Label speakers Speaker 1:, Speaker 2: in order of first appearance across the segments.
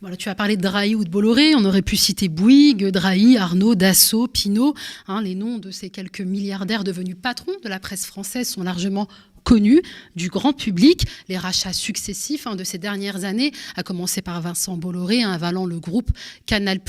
Speaker 1: Voilà, tu as parlé de Drahi ou de Bolloré, on aurait pu citer Bouygues, Drahi, Arnault, Dassault, Pinault. Les noms de ces quelques milliardaires devenus patrons de la presse française sont largement connus du grand public. Les rachats successifs de ces dernières années, à commencer par Vincent Bolloré, avalant le groupe Canal+,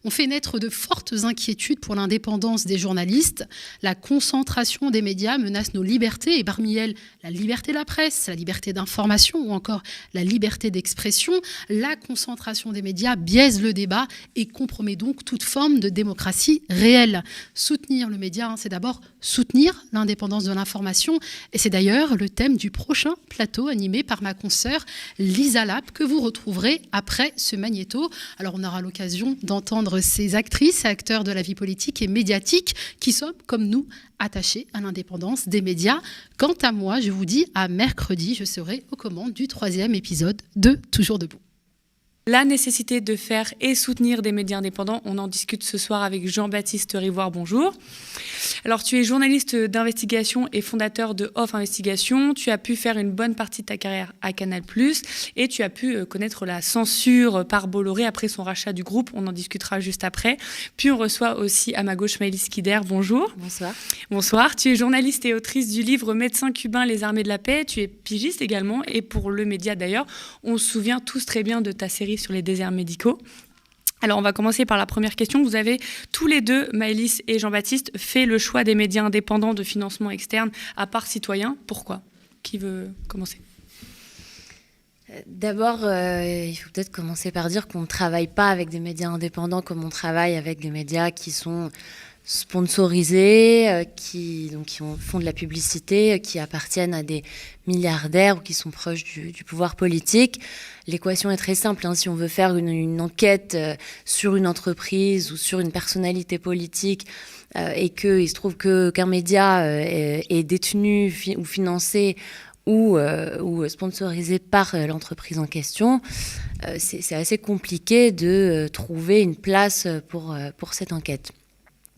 Speaker 1: ont fait naître de fortes inquiétudes pour l'indépendance des journalistes. La concentration des médias menace nos libertés, et parmi elles, la liberté de la presse, la liberté d'information ou encore la liberté d'expression. La concentration des médias biaise le débat et compromet donc toute forme de démocratie réelle. Soutenir le média, c'est d'abord soutenir l'indépendance de l'information, et c'est d'ailleurs le thème du prochain plateau animé par ma consoeur Lisa Lapp, que vous retrouverez après ce magnéto. Alors on aura l'occasion d'entendre ces actrices et acteurs de la vie politique et médiatique qui sont, comme nous, attachés à l'indépendance des médias. Quant à moi, je vous dis à mercredi, je serai aux commandes du 3e épisode de Toujours debout.
Speaker 2: La nécessité de faire et soutenir des médias indépendants, on en discute ce soir avec Jean-Baptiste Rivoire, bonjour. Alors tu es journaliste d'investigation et fondateur de Off Investigation, tu as pu faire une bonne partie de ta carrière à Canal+, et tu as pu connaître la censure par Bolloré après son rachat du groupe, on en discutera juste après. Puis on reçoit aussi à ma gauche Maëlys Kider, bonjour.
Speaker 3: Bonsoir.
Speaker 2: Bonsoir, tu es journaliste et autrice du livre Médecins cubains, les armées de la paix, tu es pigiste également, et pour le média d'ailleurs, on se souvient tous très bien de ta série sur les déserts médicaux. Alors, on va commencer par la première question. Vous avez tous les deux, Maëlys et Jean-Baptiste, fait le choix des médias indépendants de financement externe à part citoyen. Pourquoi ? Qui veut commencer ?
Speaker 3: D'abord, il faut peut-être commencer par dire qu'on ne travaille pas avec des médias indépendants comme on travaille avec des médias qui sont sponsorisés, qui font de la publicité, qui appartiennent à des milliardaires ou qui sont proches du pouvoir politique. L'équation est très simple. Si on veut faire une enquête sur une entreprise ou sur une personnalité politique et qu'il se trouve qu'un média est détenu ou financé ou sponsorisé par l'entreprise en question, c'est assez compliqué de trouver une place pour cette enquête.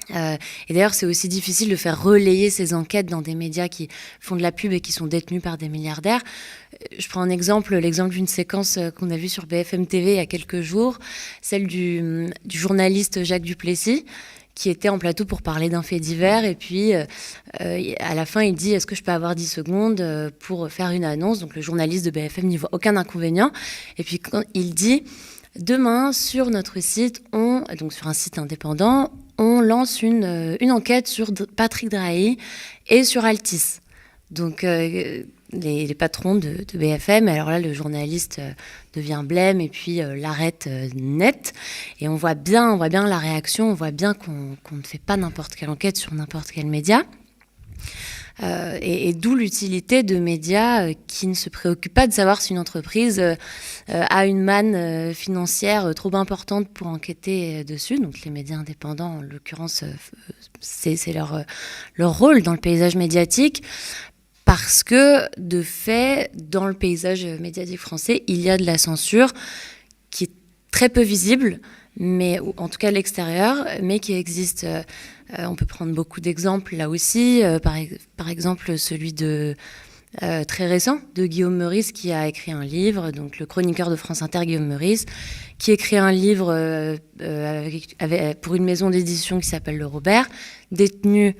Speaker 3: Et d'ailleurs, c'est aussi difficile de faire relayer ces enquêtes dans des médias qui font de la pub et qui sont détenus par des milliardaires. Je prends l'exemple d'une séquence qu'on a vue sur BFM TV il y a quelques jours, celle du journaliste Jacques Duplessis, qui était en plateau pour parler d'un fait divers. Et puis, à la fin, il dit « Est-ce que je peux avoir 10 secondes pour faire une annonce ?» Donc, le journaliste de BFM n'y voit aucun inconvénient. Et puis, quand il dit « Demain, sur notre site, donc sur un site indépendant, on lance une enquête sur Patrick Drahi et sur Altice. » Donc, les patrons de BFM, alors là, le journaliste devient blême et puis l'arrête net. Et on voit bien la réaction, on voit bien qu'on ne fait pas n'importe quelle enquête sur n'importe quel média. Et d'où l'utilité de médias qui ne se préoccupent pas de savoir si une entreprise a une manne financière trop importante pour enquêter dessus. Donc les médias indépendants, en l'occurrence, c'est leur rôle dans le paysage médiatique. Parce que, de fait, dans le paysage médiatique français, il y a de la censure qui est très peu visible, mais en tout cas à l'extérieur, mais qui existe. On peut prendre beaucoup d'exemples là aussi. Par exemple, celui très récent de Guillaume Meurice, qui a écrit un livre, donc le chroniqueur de France Inter, Guillaume Meurice, qui écrit un livre pour une maison d'édition qui s'appelle Le Robert, détenu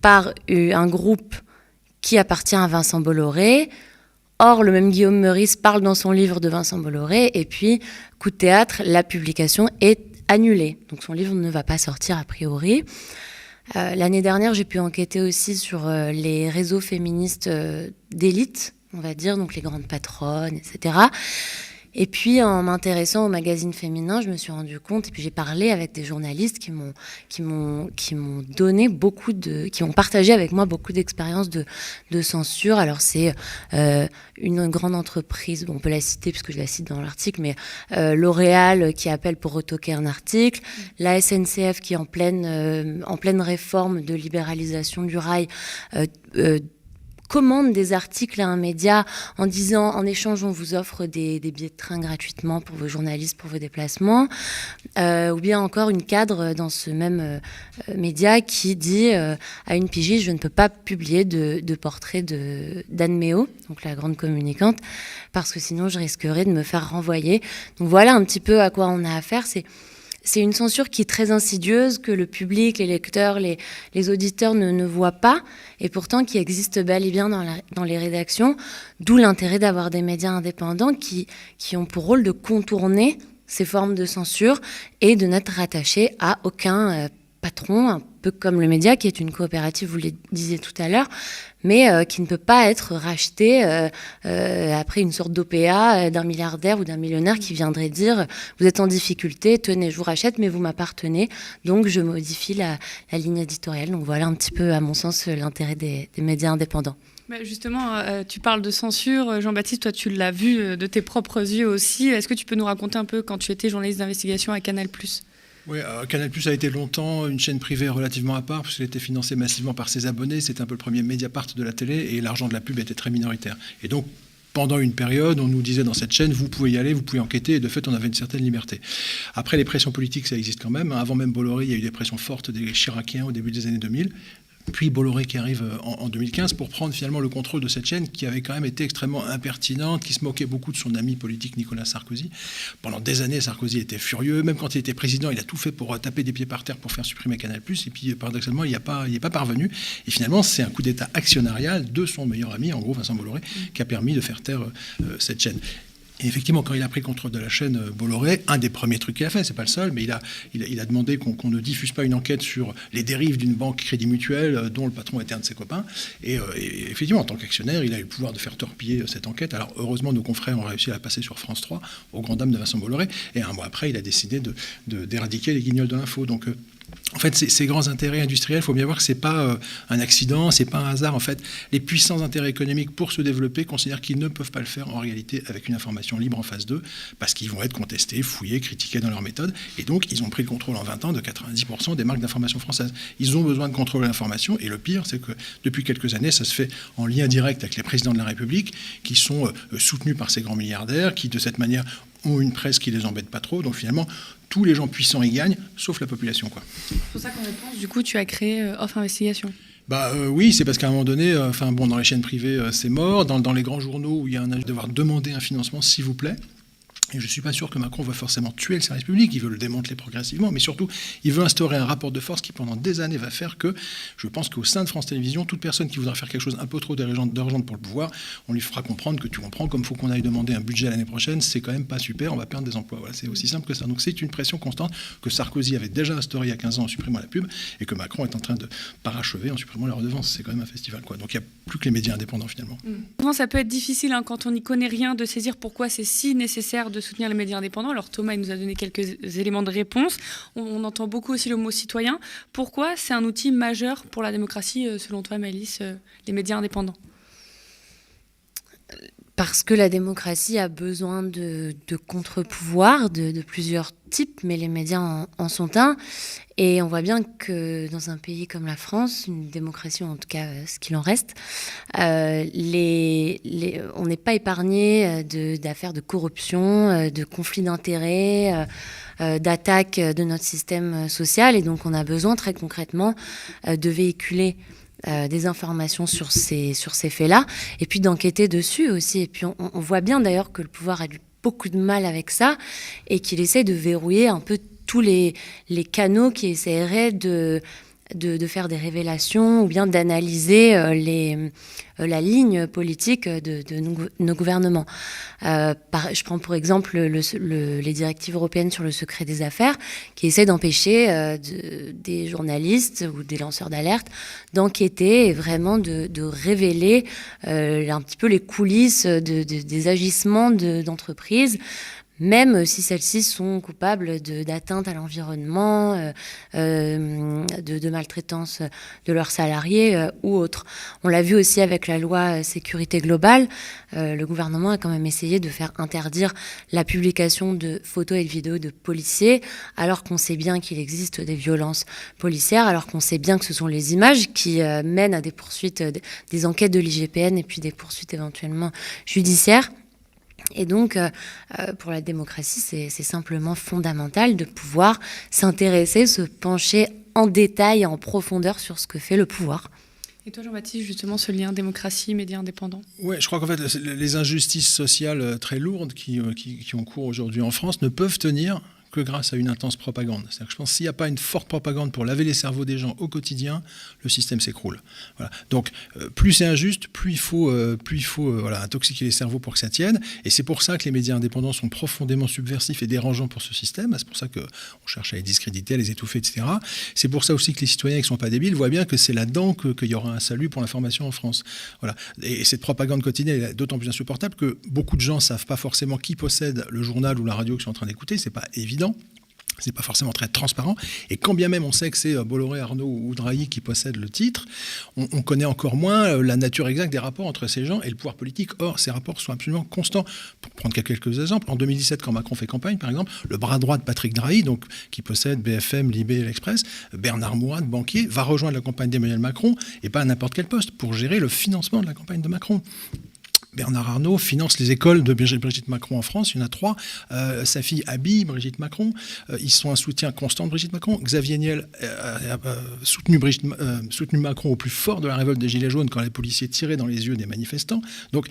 Speaker 3: par un groupe qui appartient à Vincent Bolloré. Or, le même Guillaume Meurice parle dans son livre de Vincent Bolloré, et puis, coup de théâtre, la publication est annulée. Donc son livre ne va pas sortir a priori. L'année dernière, j'ai pu enquêter aussi sur les réseaux féministes d'élite, on va dire, donc les grandes patronnes, etc. Et puis, en m'intéressant au magazine féminin, je me suis rendu compte, et puis j'ai parlé avec des journalistes qui m'ont donné qui ont partagé avec moi beaucoup d'expériences de censure. Alors, c'est une grande entreprise, on peut la citer puisque je la cite dans l'article, mais L'Oréal qui appelle pour retoquer un article, la SNCF qui est en pleine réforme de libéralisation du rail, commande des articles à un média en disant en échange on vous offre des billets de train gratuitement pour vos journalistes, pour vos déplacements, ou bien encore une cadre dans ce même média qui dit à une pigiste je ne peux pas publier de portrait d'Anne Méo, donc la grande communicante, parce que sinon je risquerais de me faire renvoyer. Donc voilà un petit peu à quoi on a affaire. C'est une censure qui est très insidieuse, que le public, les lecteurs, les auditeurs ne voient pas, et pourtant qui existe bel et bien dans les rédactions, d'où l'intérêt d'avoir des médias indépendants qui ont pour rôle de contourner ces formes de censure et de n'être rattachés à aucun patron, un peu comme le média, qui est une coopérative, vous le disiez tout à l'heure, mais qui ne peut pas être racheté après une sorte d'OPA d'un milliardaire ou d'un millionnaire qui viendrait dire « vous êtes en difficulté, tenez, je vous rachète, mais vous m'appartenez, donc je modifie la ligne éditoriale ». Donc voilà un petit peu, à mon sens, l'intérêt des médias indépendants.
Speaker 2: Justement, tu parles de censure. Jean-Baptiste, toi, tu l'as vu de tes propres yeux aussi. Est-ce que tu peux nous raconter un peu quand tu étais journaliste d'investigation à Canal+?
Speaker 4: Oui, Canal+ a été longtemps une chaîne privée relativement à part, parce qu'elle était financée massivement par ses abonnés. C'était un peu le premier Mediapart de la télé, et l'argent de la pub était très minoritaire. Et donc, pendant une période, on nous disait dans cette chaîne, vous pouvez y aller, vous pouvez enquêter, et de fait, on avait une certaine liberté. Après, les pressions politiques, ça existe quand même. Avant même Bolloré, il y a eu des pressions fortes des Chiraciens au début des années 2000. Puis Bolloré qui arrive en 2015 pour prendre finalement le contrôle de cette chaîne qui avait quand même été extrêmement impertinente, qui se moquait beaucoup de son ami politique Nicolas Sarkozy. Pendant des années, Sarkozy était furieux. Même quand il était président, il a tout fait pour taper des pieds par terre pour faire supprimer Canal+. Et puis, paradoxalement, il n'y est pas parvenu. Et finalement, c'est un coup d'État actionnarial de son meilleur ami, en gros, Vincent Bolloré, qui a permis de faire taire cette chaîne. Et effectivement, quand il a pris le contrôle de la chaîne Bolloré, un des premiers trucs qu'il a fait, c'est pas le seul, mais il a demandé qu'on ne diffuse pas une enquête sur les dérives d'une banque Crédit Mutuel dont le patron était un de ses copains. Et effectivement, en tant qu'actionnaire, il a eu le pouvoir de faire torpiller cette enquête. Alors heureusement, nos confrères ont réussi à la passer sur France 3, aux grandes dames de Vincent Bolloré. Et un mois après, il a décidé d'éradiquer les guignols de l'info. Donc en fait, ces grands intérêts industriels, il faut bien voir que ce n'est pas un accident, ce n'est pas un hasard. En fait, les puissants intérêts économiques, pour se développer, considèrent qu'ils ne peuvent pas le faire en réalité avec une information libre en face d'eux, parce qu'ils vont être contestés, fouillés, critiqués dans leur méthode. Et donc, ils ont pris le contrôle en 20 ans de 90% des marques d'information françaises. Ils ont besoin de contrôler l'information. Et le pire, c'est que depuis quelques années, ça se fait en lien direct avec les présidents de la République, qui sont soutenus par ces grands milliardaires, qui, de cette manière, ont une presse qui les embête pas trop. Donc finalement, tous les gens puissants y gagnent, sauf la population, quoi.
Speaker 2: C'est pour ça qu'on pense, du coup, tu as créé Off Investigation.
Speaker 4: Oui, c'est parce qu'à un moment donné, dans les chaînes privées, c'est mort. Dans les grands journaux où il y a un âge de devoir demander un financement, s'il vous plaît. Et je ne suis pas sûr que Macron va forcément tuer le service public, il veut le démanteler progressivement, mais surtout, il veut instaurer un rapport de force qui, pendant des années, va faire que, je pense qu'au sein de France Télévisions, toute personne qui voudra faire quelque chose un peu trop d'argent pour le pouvoir, on lui fera comprendre que tu comprends, comme il faut qu'on aille demander un budget l'année prochaine, c'est quand même pas super, on va perdre des emplois. Voilà, c'est aussi simple que ça. Donc c'est une pression constante que Sarkozy avait déjà instaurée il y a 15 ans en supprimant la pub, et que Macron est en train de parachever en supprimant la redevance. C'est quand même un festival, quoi. Donc il n'y a plus que les médias indépendants, finalement.
Speaker 2: Souvent, ça peut être difficile, quand on n'y connaît rien, de saisir pourquoi c'est si nécessaire de soutenir les médias indépendants. Alors Thomas, il nous a donné quelques éléments de réponse. On entend beaucoup aussi le mot citoyen. Pourquoi c'est un outil majeur pour la démocratie, selon toi, Maëlys, les médias indépendants ?
Speaker 3: Parce que la démocratie a besoin de contre-pouvoirs de plusieurs types, mais les médias en sont un. Et on voit bien que dans un pays comme la France, une démocratie, en tout cas ce qu'il en reste, on n'est pas épargné d'affaires de corruption, de conflits d'intérêts, d'attaques de notre système social. Et donc on a besoin très concrètement de véhiculer des informations sur ces faits-là, et puis d'enquêter dessus aussi. Et puis on voit bien d'ailleurs que le pouvoir a eu beaucoup de mal avec ça, et qu'il essaie de verrouiller un peu tous les canaux qui essaieraient de faire des révélations ou bien d'analyser la ligne politique de nos gouvernements. Je prends pour exemple les directives européennes sur le secret des affaires qui essaient d'empêcher des journalistes ou des lanceurs d'alerte d'enquêter et vraiment de révéler un petit peu les coulisses des agissements d'entreprises. même si celles-ci sont coupables d'atteinte à l'environnement, de maltraitance de leurs salariés ou autres. On l'a vu aussi avec la loi sécurité globale, le gouvernement a quand même essayé de faire interdire la publication de photos et de vidéos de policiers, alors qu'on sait bien qu'il existe des violences policières, alors qu'on sait bien que ce sont les images qui mènent à des poursuites, des enquêtes de l'IGPN et puis des poursuites éventuellement judiciaires. Et donc, pour la démocratie, c'est simplement fondamental de pouvoir s'intéresser, se pencher en détail, en profondeur sur ce que fait le pouvoir.
Speaker 2: Et toi, Jean-Baptiste, justement, ce lien démocratie-médias indépendants ?
Speaker 4: Oui, je crois qu'en fait, les injustices sociales très lourdes qui ont cours aujourd'hui en France ne peuvent tenir que grâce à une intense propagande. C'est-à-dire que je pense que s'il n'y a pas une forte propagande pour laver les cerveaux des gens au quotidien, le système s'écroule. Voilà. Donc, plus c'est injuste, plus il faut intoxiquer les cerveaux pour que ça tienne. Et c'est pour ça que les médias indépendants sont profondément subversifs et dérangeants pour ce système. C'est pour ça qu'on cherche à les discréditer, à les étouffer, etc. C'est pour ça aussi que les citoyens qui ne sont pas débiles voient bien que c'est là-dedans qu'il y aura un salut pour l'information en France. Voilà. Et cette propagande quotidienne est d'autant plus insupportable que beaucoup de gens ne savent pas forcément qui possède le journal ou la radio qu'ils sont en train d'écouter. C'est pas évident. C'est pas forcément très transparent. Et quand bien même on sait que c'est Bolloré, Arnaud ou Drahi qui possèdent le titre, on connaît encore moins la nature exacte des rapports entre ces gens et le pouvoir politique. Or, ces rapports sont absolument constants. Pour prendre quelques exemples, en 2017, quand Macron fait campagne, par exemple, le bras droit de Patrick Drahi, donc, qui possède BFM, Libé et l'Express, Bernard Mourad, banquier, va rejoindre la campagne d'Emmanuel Macron, et pas à n'importe quel poste, pour gérer le financement de la campagne de Macron. Bernard Arnault finance les écoles de Brigitte Macron en France. Il y en a 3. Sa fille habille Brigitte Macron. Ils sont un soutien constant de Brigitte Macron. Xavier Niel a soutenu Macron au plus fort de la révolte des Gilets jaunes quand les policiers tiraient dans les yeux des manifestants. Donc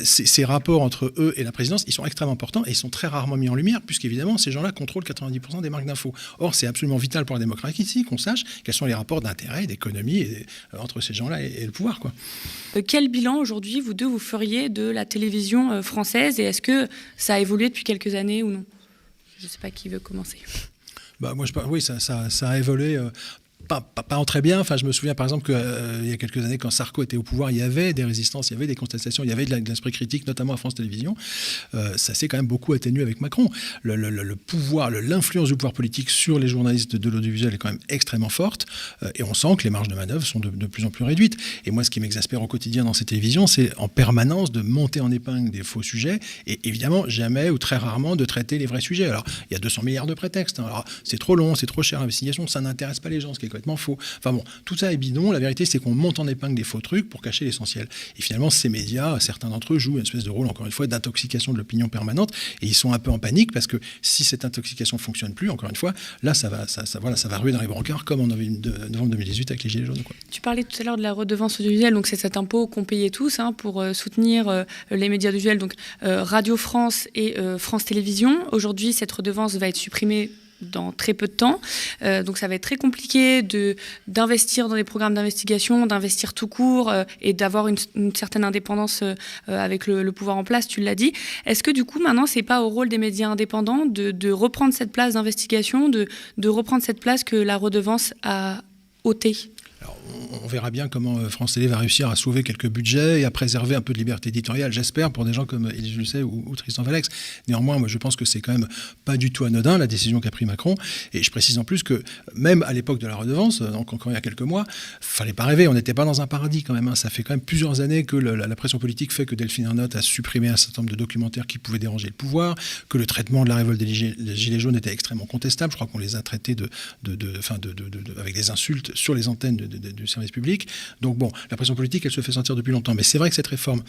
Speaker 4: ces rapports entre eux et la présidence, ils sont extrêmement importants et ils sont très rarement mis en lumière puisqu'évidemment, ces gens-là contrôlent 90% des marques d'infos. Or, c'est absolument vital pour la démocratie ici qu'on sache quels sont les rapports d'intérêt, d'économie entre ces gens-là et le pouvoir, quoi.
Speaker 2: Quel bilan aujourd'hui, vous deux, vous feriez de la télévision française et est-ce que ça a évolué depuis quelques années ou non ? Je ne sais pas qui veut commencer.
Speaker 4: Moi, oui, ça a évolué. Pas en très bien. Enfin, je me souviens par exemple qu'il y a quelques années, quand Sarko était au pouvoir, il y avait des résistances, il y avait des contestations, il y avait de l'esprit critique, notamment à France Télévisions. Ça s'est quand même beaucoup atténué avec Macron. Le pouvoir, l'influence du pouvoir politique sur les journalistes de l'audiovisuel est quand même extrêmement forte. Et on sent que les marges de manœuvre sont de plus en plus réduites. Et moi, ce qui m'exaspère au quotidien dans ces télévisions, c'est en permanence de monter en épingle des faux sujets et évidemment jamais ou très rarement de traiter les vrais sujets. Alors, il y a 200 milliards de prétextes. Alors, c'est trop long, c'est trop cher l'investigation, ça n'intéresse pas les gens, ce qui est complètement faux. Enfin bon, tout ça est bidon. La vérité, c'est qu'on monte en épingle des faux trucs pour cacher l'essentiel. Et finalement, ces médias, certains d'entre eux jouent une espèce de rôle, encore une fois, d'intoxication de l'opinion permanente. Et ils sont un peu en panique parce que si cette intoxication ne fonctionne plus, encore une fois, là, ça va ruer dans les brancards comme on avait eu novembre 2018 avec les Gilets jaunes, quoi.
Speaker 2: Tu parlais tout à l'heure de la redevance audiovisuelle, donc c'est cet impôt qu'on payait tous pour soutenir les médias audiovisuels, donc Radio France et France Télévisions. Aujourd'hui, cette redevance va être supprimée dans très peu de temps. Donc ça va être très compliqué d'investir dans des programmes d'investigation, d'investir tout court et d'avoir une certaine indépendance avec le pouvoir en place, tu l'as dit. Est-ce que du coup maintenant c'est pas au rôle des médias indépendants de reprendre cette place d'investigation, de reprendre cette place que la redevance a ôtée ?
Speaker 4: Alors, on verra bien comment France Télé va réussir à sauver quelques budgets et à préserver un peu de liberté éditoriale, j'espère, pour des gens comme Élise Lucet ou Tristan Valex. Néanmoins, moi, je pense que c'est quand même pas du tout anodin, la décision qu'a pris Macron. Et je précise en plus que même à l'époque de la redevance, donc encore il y a quelques mois, fallait pas rêver, on n'était pas dans un paradis quand même. Ça fait quand même plusieurs années que la pression politique fait que Delphine Ernotte a supprimé un certain nombre de documentaires qui pouvaient déranger le pouvoir, que le traitement de la révolte des Gilets jaunes était extrêmement contestable. Je crois qu'on les a traités avec des insultes sur les antennes du service public. Donc bon, la pression politique, elle se fait sentir depuis longtemps. Mais c'est vrai que cette réforme,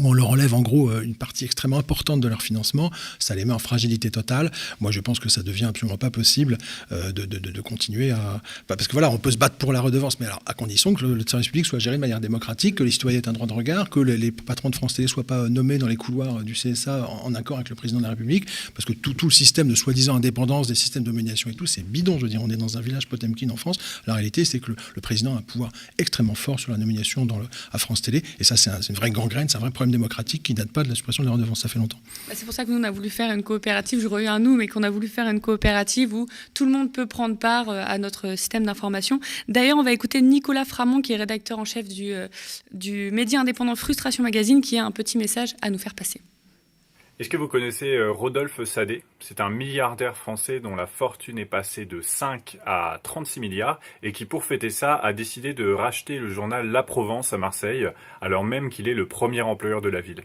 Speaker 4: où on leur enlève en gros une partie extrêmement importante de leur financement, ça les met en fragilité totale. Moi, je pense que ça devient absolument pas possible de continuer à... Parce que voilà, on peut se battre pour la redevance, mais alors à condition que le service public soit géré de manière démocratique, que les citoyens aient un droit de regard, que les patrons de France Télé ne soient pas nommés dans les couloirs du CSA en accord avec le président de la République, parce que tout le système de soi-disant indépendance, des systèmes de nomination et tout, c'est bidon. Je veux dire, on est dans un village Potemkin en France. La réalité, c'est que le président a un pouvoir extrêmement fort sur la nomination à France Télé, et ça, c'est une vraie gangrène, c'est un vrai problème démocratique qui ne date pas de la suppression de la redevance, ça fait longtemps.
Speaker 2: C'est pour ça que nous, on a voulu faire une coopérative, je reviens à nous, mais qu'on a voulu faire une coopérative où tout le monde peut prendre part à notre système d'information. D'ailleurs, on va écouter Nicolas Framont, qui est rédacteur en chef du média indépendant Frustration Magazine, qui a un petit message à nous faire passer.
Speaker 5: Est-ce que vous connaissez Rodolphe Saadé? C'est un milliardaire français dont la fortune est passée de 5 à 36 milliards et qui, pour fêter ça, a décidé de racheter le journal La Provence à Marseille, alors même qu'il est le premier employeur de la ville.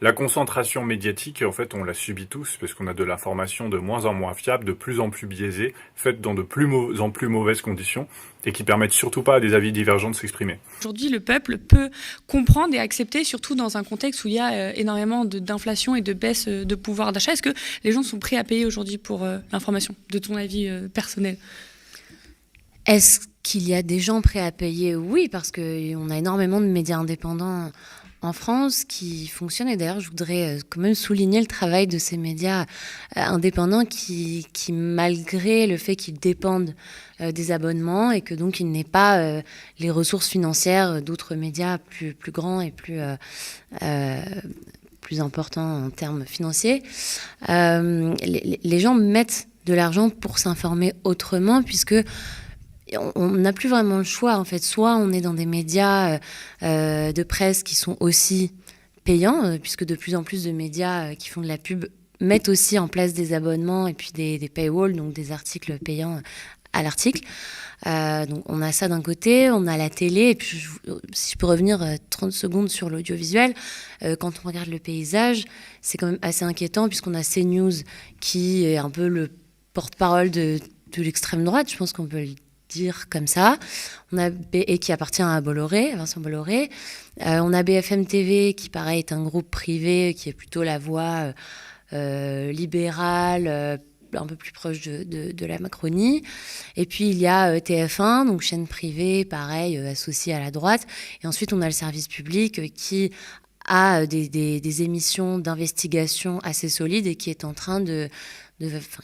Speaker 5: La concentration médiatique, en fait, on la subit tous parce qu'on a de l'information de moins en moins fiable, de plus en plus biaisée, faite dans de plus en plus mauvaises conditions et qui permettent surtout pas à des avis divergents de s'exprimer.
Speaker 2: Aujourd'hui, le peuple peut comprendre et accepter, surtout dans un contexte où il y a énormément d'inflation et de baisse de pouvoir d'achat. Est-ce que les gens sont prêts à payer aujourd'hui pour l'information, de ton avis personnel?
Speaker 3: Est-ce qu'il y a des gens prêts à payer? Oui, parce qu'on a énormément de médias indépendants en France qui fonctionnent. Et d'ailleurs, je voudrais quand même souligner le travail de ces médias indépendants qui, malgré le fait qu'ils dépendent des abonnements et que donc ils n'aient pas les ressources financières d'autres médias plus grands et plus importants en termes financiers, les gens mettent de l'argent pour s'informer autrement, puisque on n'a plus vraiment le choix, en fait. Soit on est dans des médias de presse qui sont aussi payants, puisque de plus en plus de médias qui font de la pub mettent aussi en place des abonnements et puis des paywalls, donc des articles payants à l'article. Donc on a ça d'un côté, on a la télé, et puis si je peux revenir 30 secondes sur l'audiovisuel, quand on regarde le paysage, c'est quand même assez inquiétant, puisqu'on a CNews qui est un peu le porte-parole de l'extrême droite, je pense qu'on peut le dire comme ça, et qui appartient à Vincent Bolloré. On a BFM TV qui, pareil, est un groupe privé qui est plutôt la voix libérale, un peu plus proche de la Macronie. Et puis il y a TF1, donc chaîne privée, pareil, associée à la droite. Et ensuite on a le service public qui a des émissions d'investigation assez solides et qui est en train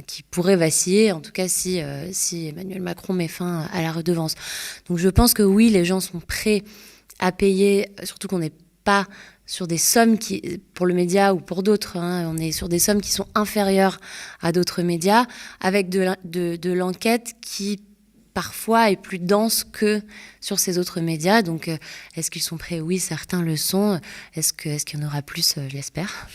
Speaker 3: qui pourrait vaciller, en tout cas si Emmanuel Macron met fin à la redevance. Donc je pense que oui, les gens sont prêts à payer, surtout qu'on n'est pas sur des sommes qui, pour le média ou pour d'autres, on est sur des sommes qui sont inférieures à d'autres médias, avec de l'enquête qui parfois est plus dense que sur ces autres médias. Donc, est-ce qu'ils sont prêts? Oui, certains le sont. Est-ce qu'il y en aura plus? Je l'espère.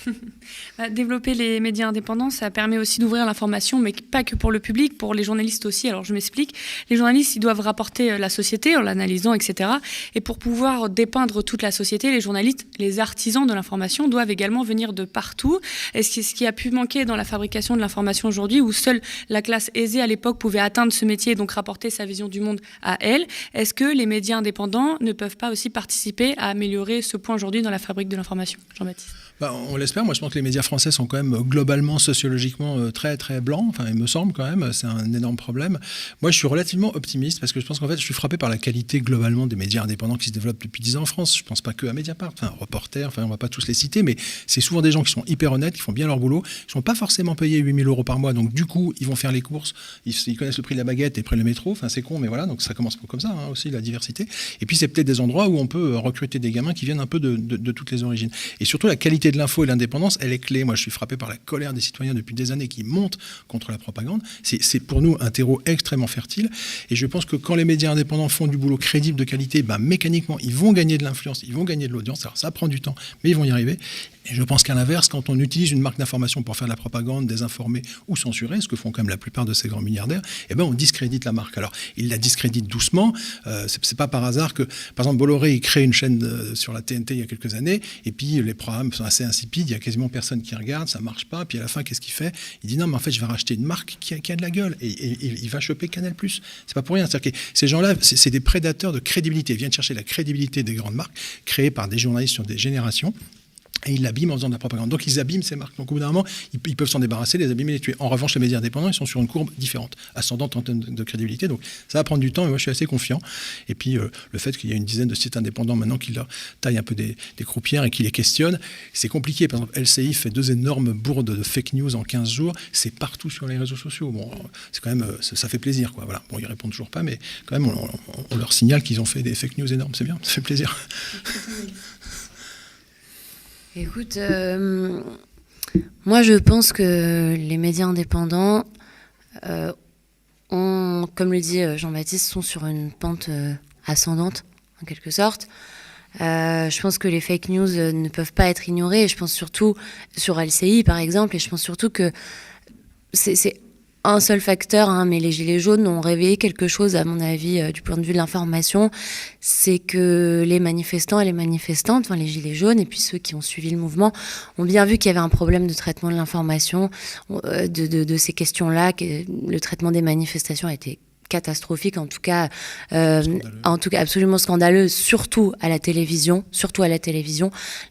Speaker 2: Développer les médias indépendants, ça permet aussi d'ouvrir l'information, mais pas que pour le public, pour les journalistes aussi. Alors, je m'explique. Les journalistes, ils doivent rapporter la société en l'analysant, etc. Et pour pouvoir dépeindre toute la société, les journalistes, les artisans de l'information doivent également venir de partout. Est-ce ce qui a pu manquer dans la fabrication de l'information aujourd'hui, où seule la classe aisée à l'époque pouvait atteindre ce métier et donc rapporter sa vision du monde à elle, est-ce que les médias indépendants ne peuvent pas aussi participer à améliorer ce point aujourd'hui dans la fabrique de l'information? Jean-Baptiste.
Speaker 4: On l'espère. Moi, je pense que les médias français sont quand même globalement, sociologiquement, très, très blancs. Enfin, il me semble quand même. C'est un énorme problème. Moi, je suis relativement optimiste parce que je pense qu'en fait, je suis frappé par la qualité globalement des médias indépendants qui se développent depuis 10 ans en France. Je ne pense pas que à Mediapart. Enfin, Reporter, on ne va pas tous les citer, mais c'est souvent des gens qui sont hyper honnêtes, qui font bien leur boulot. Ils ne sont pas forcément payés 8 000 € par mois. Donc, du coup, ils vont faire les courses. Ils connaissent le prix de la baguette et près le métro. Enfin, c'est con, mais voilà. Donc, ça commence comme ça, aussi, la diversité. Et puis, c'est peut-être des endroits où on peut recruter des gamins qui viennent un peu de toutes les origines. Et surtout, la qualité de l'info et l'indépendance, elle est clé. Moi, je suis frappé par la colère des citoyens depuis des années qui montent contre la propagande. C'est pour nous un terreau extrêmement fertile. Et je pense que quand les médias indépendants font du boulot crédible, de qualité, mécaniquement, ils vont gagner de l'influence, ils vont gagner de l'audience. Alors, ça prend du temps, mais ils vont y arriver. Et je pense qu'à l'inverse, quand on utilise une marque d'information pour faire de la propagande, désinformer ou censurer, ce que font quand même la plupart de ces grands milliardaires, on discrédite la marque. Alors, ils la discréditent doucement. C'est pas par hasard que, par exemple, Bolloré, il crée une chaîne sur la TNT il y a quelques années, et puis les programmes sont assez insipides, il y a quasiment personne qui regarde, ça marche pas, puis à la fin, qu'est-ce qu'il fait? Il dit non, mais en fait, je vais racheter une marque qui a de la gueule, et il va choper Canal+. C'est pas pour rien. C'est-à-dire que ces gens-là, c'est des prédateurs de crédibilité. Ils viennent chercher la crédibilité des grandes marques, créées par des journalistes sur des générations. Et ils l'abîment en faisant de la propagande. Donc ils abîment ces marques. Donc au bout d'un moment, ils peuvent s'en débarrasser, les abîmer, les tuer. En revanche, les médias indépendants, ils sont sur une courbe différente, ascendante en termes de crédibilité. Donc ça va prendre du temps, mais moi je suis assez confiant. Et puis le fait qu'il y a une dizaine de sites indépendants maintenant qui leur taillent un peu des croupières et qui les questionnent, c'est compliqué. Par exemple, LCI fait 2 énormes bourdes de fake news en 15 jours. C'est partout sur les réseaux sociaux. Bon, c'est quand même, ça fait plaisir, quoi. Voilà. Bon, ils répondent toujours pas, mais quand même, on leur signale qu'ils ont fait des fake news énormes. C'est bien, ça fait plaisir.
Speaker 3: Écoute, moi je pense que les médias indépendants comme le dit Jean-Baptiste, sont sur une pente ascendante en quelque sorte. Je pense que les fake news ne peuvent pas être ignorées. Je pense surtout sur LCI, par exemple, et je pense surtout que c'est un seul facteur, mais les Gilets jaunes ont réveillé quelque chose, à mon avis, du point de vue de l'information. C'est que les manifestants et les manifestantes, les Gilets jaunes, et puis ceux qui ont suivi le mouvement, ont bien vu qu'il y avait un problème de traitement de l'information, de ces questions-là, que le traitement des manifestations a été catastrophique, en tout cas absolument scandaleux, surtout à la télévision.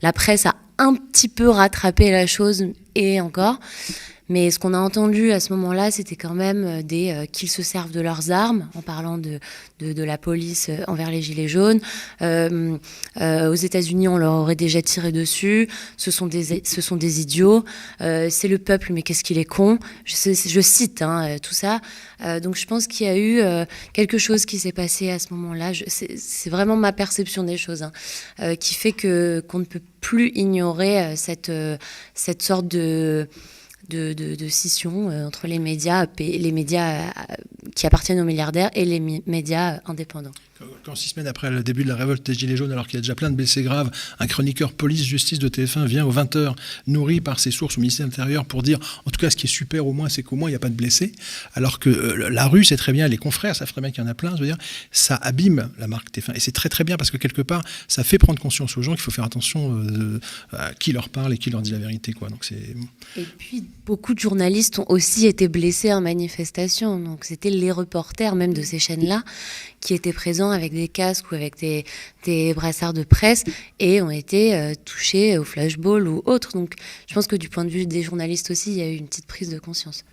Speaker 3: La presse a un petit peu rattrapé la chose, et encore. Mais ce qu'on a entendu à ce moment-là, c'était quand même qu'ils se servent de leurs armes, en parlant de la police envers les Gilets jaunes. Aux États-Unis, on leur aurait déjà tiré dessus. Ce sont des idiots. C'est le peuple, mais qu'est-ce qu'il est con. Je cite tout ça. Donc je pense qu'il y a eu quelque chose qui s'est passé à ce moment-là. C'est vraiment ma perception des choses, qui fait qu'on ne peut plus ignorer cette sorte de scission entre les médias qui appartiennent aux milliardaires et les médias indépendants.
Speaker 4: Quand 6 semaines après le début de la révolte des Gilets jaunes, alors qu'il y a déjà plein de blessés graves, un chroniqueur police-justice de TF1 vient aux 20h, nourri par ses sources au ministère de l'Intérieur, pour dire, en tout cas, ce qui est super au moins, c'est qu'au moins, il n'y a pas de blessés. Alors que la rue, c'est très bien, les confrères, ça ferait bien qu'il y en a plein, je veux dire, ça abîme la marque TF1. Et c'est très très bien parce que quelque part, ça fait prendre conscience aux gens qu'il faut faire attention à qui leur parle et qui leur dit la vérité, quoi. Donc c'est...
Speaker 3: Et puis, beaucoup de journalistes ont aussi été blessés en manifestation. Donc c'était les reporters, même de ces chaînes-là, qui étaient présents avec des casques ou avec des brassards de presse et ont été touchés au flashball ou autre. Donc je pense que du point de vue des journalistes aussi, il y a eu une petite prise de conscience.